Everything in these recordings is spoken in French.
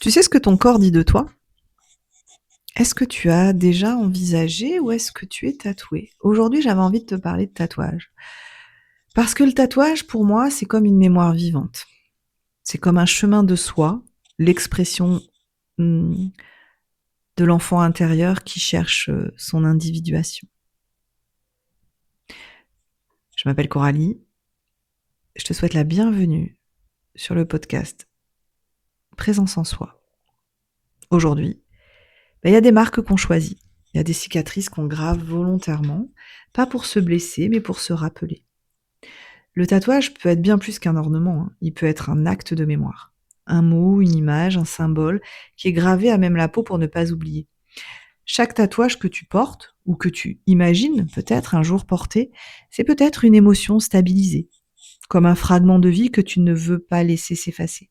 Tu sais ce que ton corps dit de toi? Est-ce que tu as déjà envisagé ou est-ce que tu es tatoué? Aujourd'hui, j'avais envie de te parler de tatouage. Parce que le tatouage, pour moi, c'est comme une mémoire vivante. C'est comme un chemin de soi, l'expression mmh, de l'enfant intérieur qui cherche son individuation. Je m'appelle Coralie, je te souhaite la bienvenue sur le podcast Présence en soi. Aujourd'hui, il y a des marques qu'on choisit, il y a des cicatrices qu'on grave volontairement, pas pour se blesser, mais pour se rappeler. Le tatouage peut être bien plus qu'un ornement, hein. Il peut être un acte de mémoire. Un mot, une image, un symbole qui est gravé à même la peau pour ne pas oublier. Chaque tatouage que tu portes, ou que tu imagines peut-être un jour porter, c'est peut-être une émotion stabilisée, comme un fragment de vie que tu ne veux pas laisser s'effacer.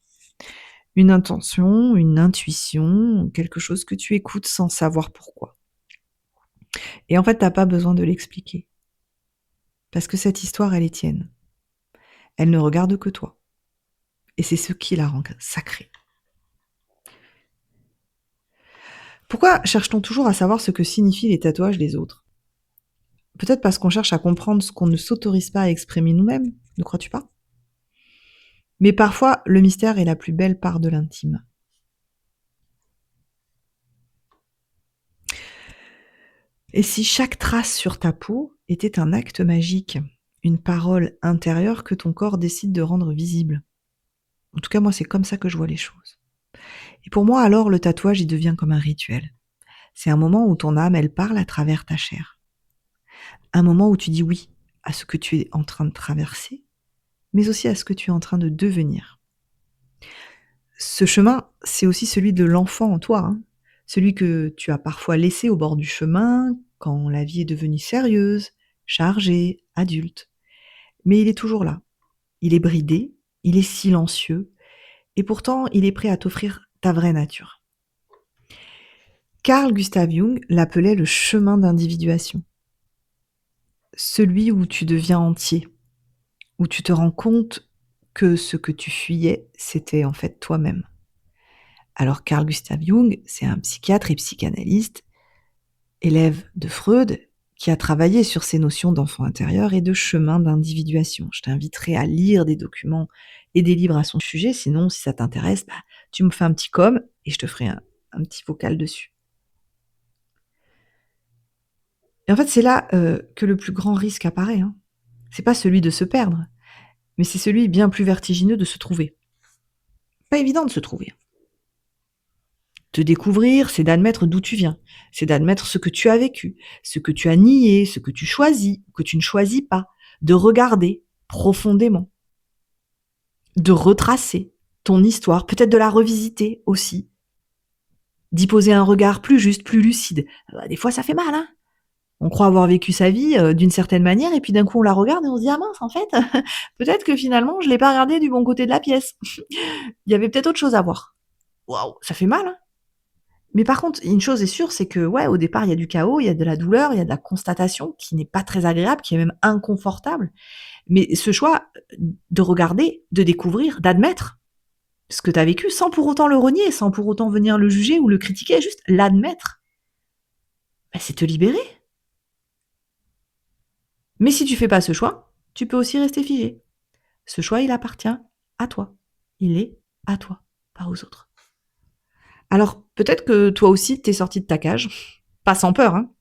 Une intention, une intuition, quelque chose que tu écoutes sans savoir pourquoi. Et en fait, t'as pas besoin de l'expliquer. Parce que cette histoire, elle est tienne. Elle ne regarde que toi. Et c'est ce qui la rend sacrée. Pourquoi cherche-t-on toujours à savoir ce que signifient les tatouages des autres? Peut-être parce qu'on cherche à comprendre ce qu'on ne s'autorise pas à exprimer nous-mêmes, ne crois-tu pas? Mais parfois, le mystère est la plus belle part de l'intime. Et si chaque trace sur ta peau était un acte magique, une parole intérieure que ton corps décide de rendre visible? En tout cas, moi, c'est comme ça que je vois les choses. Et pour moi, alors, le tatouage, il devient comme un rituel. C'est un moment où ton âme, elle parle à travers ta chair. Un moment où tu dis oui à ce que tu es en train de traverser, mais aussi à ce que tu es en train de devenir. Ce chemin, c'est aussi celui de l'enfant en toi, hein. Celui que tu as parfois laissé au bord du chemin quand la vie est devenue sérieuse, chargée, adulte. Mais il est toujours là. Il est bridé, il est silencieux, et pourtant il est prêt à t'offrir ta vraie nature. Carl Gustav Jung l'appelait le chemin d'individuation. Celui où tu deviens entier, où tu te rends compte que ce que tu fuyais, c'était en fait toi-même. Alors Carl Gustav Jung, c'est un psychiatre et psychanalyste, élève de Freud, qui a travaillé sur ces notions d'enfant intérieur et de chemin d'individuation. Je t'inviterai à lire des documents et des livres à son sujet, sinon si ça t'intéresse, tu me fais un petit com et je te ferai un petit vocal dessus. Et en fait, c'est là que le plus grand risque apparaît, hein. C'est pas celui de se perdre, mais c'est celui bien plus vertigineux de se trouver. Pas évident de se trouver. Te découvrir, c'est d'admettre d'où tu viens, c'est d'admettre ce que tu as vécu, ce que tu as nié, ce que tu choisis, que tu ne choisis pas, de regarder profondément, de retracer ton histoire, peut-être de la revisiter aussi, d'y poser un regard plus juste, plus lucide. Des fois, ça fait mal, hein. On croit avoir vécu sa vie d'une certaine manière, et puis d'un coup, on la regarde et on se dit: «Ah mince, en fait, peut-être que finalement, je l'ai pas regardé du bon côté de la pièce. Il y avait peut-être autre chose à voir». Waouh, ça fait mal, hein. Mais par contre, une chose est sûre, c'est que, ouais, au départ, il y a du chaos, il y a de la douleur, il y a de la constatation qui n'est pas très agréable, qui est même inconfortable. Mais ce choix, de regarder, de découvrir, d'admettre ce que tu as vécu sans pour autant le renier, sans pour autant venir le juger ou le critiquer, juste l'admettre, c'est te libérer. Mais si tu fais pas ce choix, tu peux aussi rester figé. Ce choix, il appartient à toi. Il est à toi, pas aux autres. Alors, peut-être que toi aussi, tu es sorti de ta cage, pas sans peur, hein.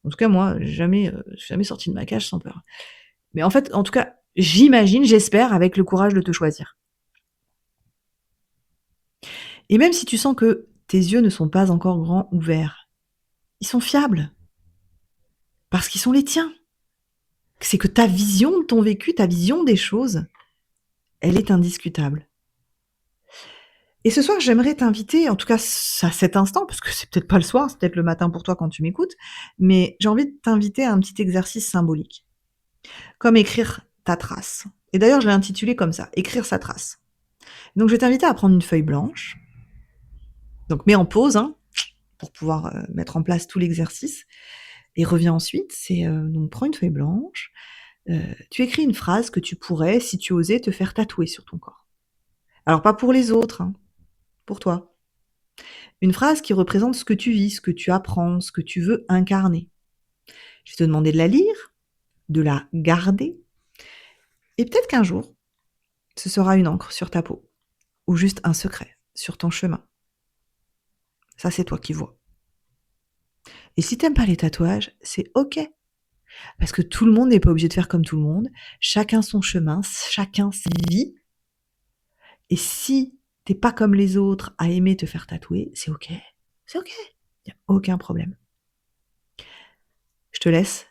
En tout cas, moi, je suis jamais sortie de ma cage sans peur. Mais en fait, en tout cas, j'imagine, j'espère, avec le courage de te choisir. Et même si tu sens que tes yeux ne sont pas encore grands ouverts, ils sont fiables, parce qu'ils sont les tiens. C'est que ta vision de ton vécu, ta vision des choses, elle est indiscutable. Et ce soir, j'aimerais t'inviter, en tout cas à cet instant, parce que c'est peut-être pas le soir, c'est peut-être le matin pour toi quand tu m'écoutes, mais j'ai envie de t'inviter à un petit exercice symbolique, comme écrire ta trace. Et d'ailleurs, je l'ai intitulé comme ça, écrire sa trace. Donc, je vais t'inviter à prendre une feuille blanche. Donc, mets en pause, hein, pour pouvoir mettre en place tout l'exercice. Et reviens ensuite. Donc, prends une feuille blanche. Tu écris une phrase que tu pourrais, si tu osais, te faire tatouer sur ton corps. Alors, pas pour les autres, hein, pour toi. Une phrase qui représente ce que tu vis, ce que tu apprends, ce que tu veux incarner. Je vais te demander de la lire, de la garder, et peut-être qu'un jour, ce sera une encre sur ta peau, ou juste un secret sur ton chemin. Ça, c'est toi qui vois. Et si t'aimes pas les tatouages, c'est ok. Parce que tout le monde n'est pas obligé de faire comme tout le monde. Chacun son chemin, chacun sa vie. Et si t'es pas comme les autres à aimer te faire tatouer, c'est ok. C'est ok. Il n'y a aucun problème. Je te laisse.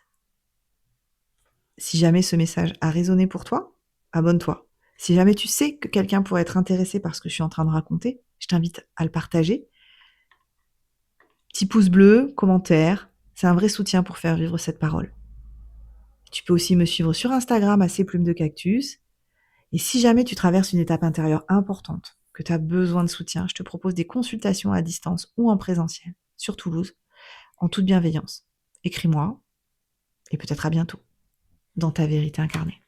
Si jamais ce message a résonné pour toi, abonne-toi. Si jamais tu sais que quelqu'un pourrait être intéressé par ce que je suis en train de raconter, je t'invite à le partager. Petit pouce bleu, commentaire, c'est un vrai soutien pour faire vivre cette parole. Tu peux aussi me suivre sur Instagram à Ces Plumes de Cactus. Et si jamais tu traverses une étape intérieure importante, que tu as besoin de soutien, je te propose des consultations à distance ou en présentiel sur Toulouse, en toute bienveillance. Écris-moi et peut-être à bientôt dans ta vérité incarnée.